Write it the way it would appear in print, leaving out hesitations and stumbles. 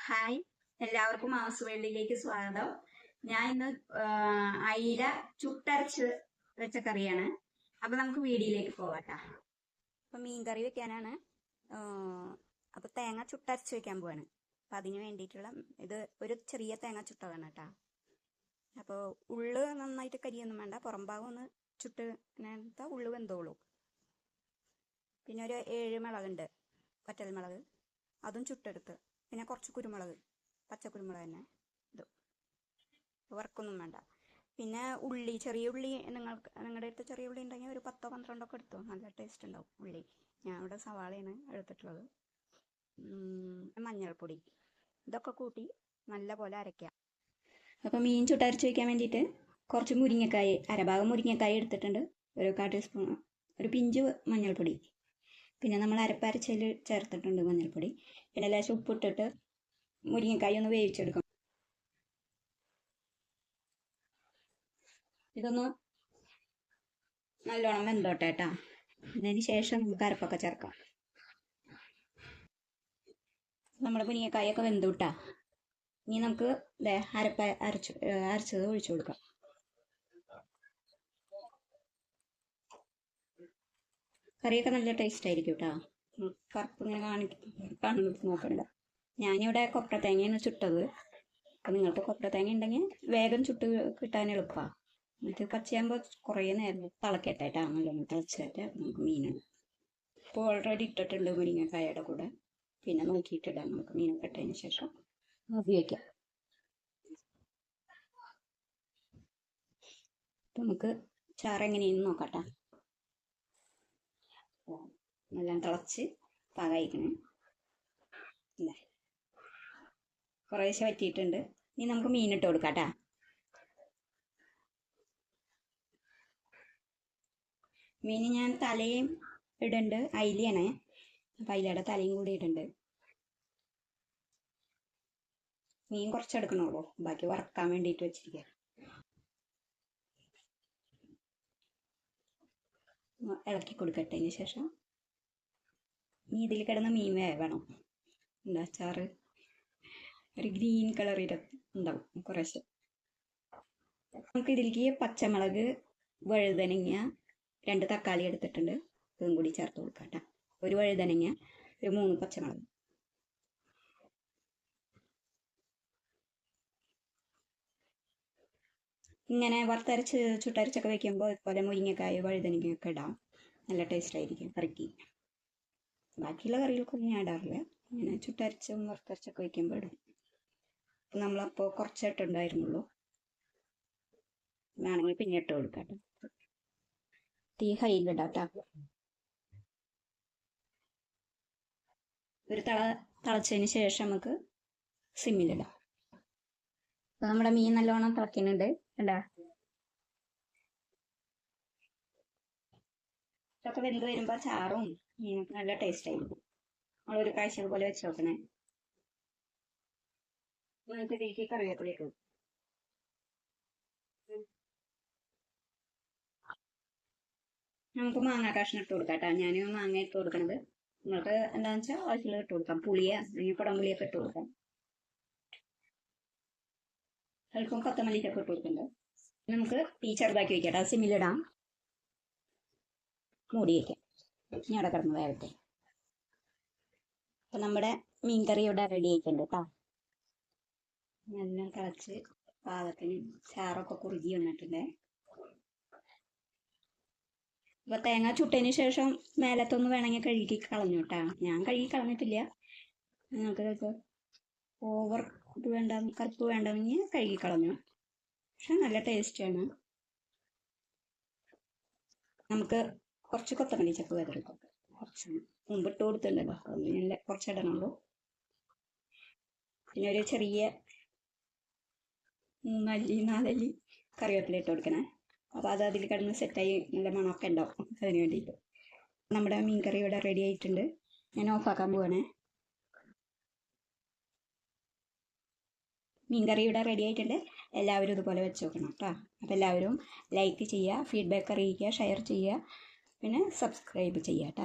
Hi, എല്ലാവർക്കും mass വേൾഡിലേക്ക് സ്വാഗതം. ഞാൻ ഇന്ന് അയില ചുട്ടരച്ച് വെച്ച കറിയാണ്. അപ്പൊ നമുക്ക് വീഡിയോയിലേക്ക് പോവാട്ടാ. അപ്പൊ മീൻ കറി വെക്കാനാണ്. അപ്പൊ തേങ്ങ ചുട്ടരച്ച് വെക്കാൻ പോവാണ്. അപ്പൊ അതിന് വേണ്ടിയിട്ടുള്ള ഇത് ഒരു ചെറിയ തേങ്ങ ചുട്ടതാണ് കേട്ടാ. അപ്പോൾ ഉള്ള് നന്നായിട്ട് കരിയൊന്നും വേണ്ട, പുറം ഭാഗം ഒന്ന് ചുട്ട് ഉള്ളു വെന്തോളൂ. പിന്നെ ഒരു 7 മുളകുണ്ട്, വറ്റൽ മുളക്, അതും ചുട്ടെടുത്ത്. പിന്നെ കുറച്ച് കുരുമുളക്, പച്ചക്കുരുമുളക് തന്നെ, ഇത് വറുക്കൊന്നും വേണ്ട. പിന്നെ ഉള്ളി, ചെറിയ ഉള്ളി നിങ്ങളുടെ അടുത്ത് ചെറിയ ഉള്ളി ഉണ്ടെങ്കിൽ ഒരു 10-12 ഒക്കെ എടുത്തോ, നല്ല ടേസ്റ്റ് ഉണ്ടാവും ഉള്ളി. ഞാൻ ഇവിടെ സവാളയാണ് എടുത്തിട്ടുള്ളത്. മഞ്ഞൾപ്പൊടി, ഇതൊക്കെ കൂട്ടി നല്ല പോലെ അരയ്ക്കാം. അപ്പോൾ മീൻ ചുട്ടരച്ച് വയ്ക്കാൻ വേണ്ടിയിട്ട് കുറച്ച് മുരിങ്ങക്കായ്, അരഭാഗം മുരിങ്ങക്കായ് എടുത്തിട്ടുണ്ട്. ഒരു 1/4 ടീസ്പൂൺ, ഒരു പിഞ്ച് മഞ്ഞൾപ്പൊടി, പിന്നെ നമ്മൾ അരപ്പരച്ചതിൽ ചേർത്തിട്ടുണ്ട് മഞ്ഞൾപ്പൊടി. പിന്നെ ലേശം ഉപ്പിട്ടിട്ട് മുരിങ്ങക്കായ് ഒന്ന് വേവിച്ചെടുക്കണം. ഇതൊന്ന് നല്ലോണം വെന്തോട്ടെ കേട്ടാ. അതിന് ശേഷം നമുക്ക് അരപ്പൊക്കെ ചേർക്കാം. നമ്മുടെ മുരിങ്ങക്കായൊക്കെ വെന്തുട്ടാ. ഇനി നമുക്ക് അരച്ചത് ഒഴിച്ചു കൊടുക്കാം. കറിയൊക്കെ നല്ല ടേസ്റ്റ് ആയിരിക്കും കേട്ടോ. കറുപ്പ് ഇങ്ങനെ കാണുന്നത് നോക്കണ്ട. ഞാനിവിടെ കൊപ്ര തേങ്ങയാണ് ചുട്ടത്. അപ്പം നിങ്ങൾക്ക് കൊപ്ര തേങ്ങ ഉണ്ടെങ്കിൽ വേഗം ചുട്ട് കിട്ടാൻ എളുപ്പമാണ്. എന്നിട്ട് പച്ചയാകുമ്പോൾ കുറേ നേരം തിളക്കട്ടെ കേട്ടോ. നല്ലോണം തിളച്ചിട്ട് നമുക്ക് മീനാണ് ഇപ്പോൾ ഓൾറെഡി ഇട്ടിട്ടുണ്ട് മുരിങ്ങക്കായയുടെ കൂടെ. പിന്നെ നോക്കിയിട്ടിടാം നമുക്ക് മീനൊക്കെ ഇട്ടതിന് ശേഷം ഉപയോഗിക്കാം. നമുക്ക് ചാറ് എങ്ങനെയെന്ന് നോക്കട്ടെ. എല്ലാം തിളച്ച് പാകമായിക്കണേ. അല്ലേ, കുറേശ്ശെ വറ്റിയിട്ടുണ്ട്. ഇനി നമുക്ക് മീനിട്ട് കൊടുക്കാം കേട്ടോ. മീൻ ഞാൻ തലയും ഇടുന്നുണ്ട്, അയിലയാണ്. അപ്പം അയിലയുടെ തലയും കൂടി ഇടുന്നുണ്ട്. മീൻ കുറച്ചെടുക്കണുള്ളൂ, ബാക്കി വറക്കാൻ വേണ്ടിയിട്ട് വെച്ചിരിക്കുക. ഇളക്കി കൊടുക്കട്ടെ. അതിന് ശേഷം ഇതിൽ കിടന്ന മീൻ വേണം. എന്താ അച്ചാറ് ഒരു ഗ്രീൻ കളറിൽ ഉണ്ടാവും കുറേശ്ശെ. നമുക്ക് ഇതിലേക്ക് പച്ചമുളക്, വഴുതനങ്ങ, 2 തക്കാളി എടുത്തിട്ടുണ്ട്, ഇതും കൂടി ചേർത്ത് കൊടുക്കാം കേട്ടോ. ഒരു വഴുതനങ്ങ, ഒരു 3 പച്ചമുളക്. ഇങ്ങനെ വറുത്തരച്ച് ചുട്ടരച്ചൊക്കെ വെക്കുമ്പോൾ ഇതുപോലെ മുരിങ്ങക്കായ, വഴുതനങ്ങയൊക്കെ ഇടാം. നല്ല ടേസ്റ്റ് ആയിരിക്കും കറിക്ക്. ബാക്കിയുള്ള കറികൾക്കൊന്നും ഞാൻ ഇടാറില്ല, ഇങ്ങനെ ചുട്ടരച്ചും വറുത്തരച്ചൊക്കെ വയ്ക്കുമ്പോൾ ഇടും. നമ്മളപ്പോൾ കുറച്ചിട്ടുണ്ടായിരുന്നുള്ളൂ, വേണമെങ്കിൽ പിന്നെ ഇട്ട് കൊടുക്കാം കേട്ടോ. തീ ഹൈയിലിടാം കേട്ടോ. ഒരു തിളച്ചതിന് ശേഷം നമുക്ക് സിമ്മിലിടാം. അപ്പോൾ നമ്മുടെ മീൻ നല്ലോണം തിളയ്ക്കുന്നുണ്ട് കണ്ടാ. ഇതൊക്കെ വെന്ത് വരുമ്പോൾ ചാറും മീനൊക്കെ നല്ല ടേസ്റ്റ് ആയിരിക്കും. നമ്മളൊരു കാഴ്ച പോലെ വെച്ച് നോക്കണേ. നമുക്ക് ഇതിലേക്ക് കറിവേപ്പിലേക്ക് നമുക്ക് മാങ്ങ കഷ്ണം ഇട്ട് കൊടുക്കാം കേട്ടോ. ഞാൻ മാങ്ങ ഇട്ട് കൊടുക്കണത്. നിങ്ങൾക്ക് എന്താണെന്ന് വെച്ചാൽ ആവശ്യമുള്ള ഇട്ട് കൊടുക്കാം. പുളിയ അല്ലെങ്കിൽ കുടംപുളിയൊക്കെ ഇട്ട് കൊടുക്കാം. അല്പം കൊത്തമല്ലിയൊക്കെ ഇട്ട് കൊടുക്കുന്നുണ്ട്. നമുക്ക് തീ ചെറുതാക്കി വയ്ക്കാം കേട്ടോ. സിമ്മിലിടാം, മൂടി വയ്ക്കാം. ഇനി അവിടെ കിടന്ന് വേഗത്തെ. അപ്പം നമ്മുടെ മീൻകറി ഇവിടെ റെഡി ആയിട്ടുണ്ട് കേട്ടോ. നല്ല തിളച്ച് പാകത്തിന് ചാറൊക്കെ കുറുകി വന്നിട്ടുണ്ട്. അപ്പോൾ തേങ്ങ ചുട്ടതിന് ശേഷം മേലത്തൊന്ന് വേണമെങ്കിൽ കഴുകി കളഞ്ഞു കേട്ടോ. ഞാൻ കഴുകി കളഞ്ഞിട്ടില്ല. നിങ്ങൾക്ക് ഓവർ ഇത് വേണ്ട, കറുപ്പ് വേണ്ടെങ്കിൽ കഴുകി കളഞ്ഞു. പക്ഷെ നല്ല ടേസ്റ്റാണ്. നമുക്ക് കുറച്ച് കൊത്തമല്ലി ചപ്പ് വെതെടുക്കാം. കുറച്ച് മുമ്പ് ഇട്ട് കൊടുത്തിട്ടുണ്ടല്ലോ, അതൊന്നും ഞാൻ കുറച്ചിടണുള്ളൂ. പിന്നെ ഒരു ചെറിയ 3-4 അല്ലി കറിവേപ്പില ഇട്ട് കൊടുക്കണേ. അപ്പോൾ അത് അതിൽ കിടന്ന് സെറ്റായി നല്ല മണമൊക്കെ ഉണ്ടാവും. അതിന് വേണ്ടിയിട്ട് നമ്മുടെ മീൻ കറി ഇവിടെ റെഡി ആയിട്ടുണ്ട്. ഞാൻ ഓഫാക്കാൻ പോവാണേ. മീൻ കറി ഇവിടെ റെഡി ആയിട്ടുണ്ട്. എല്ലാവരും ഇതുപോലെ വെച്ച് നോക്കണം കേട്ടോ. അപ്പോൾ എല്ലാവരും ലൈക്ക് ചെയ്യുക, ഫീഡ്ബാക്ക് അറിയിക്കുക, ഷെയർ ചെയ്യുക, പിന്നെ സബ്സ്ക്രൈബ് ചെയ്യുക കേട്ടോ.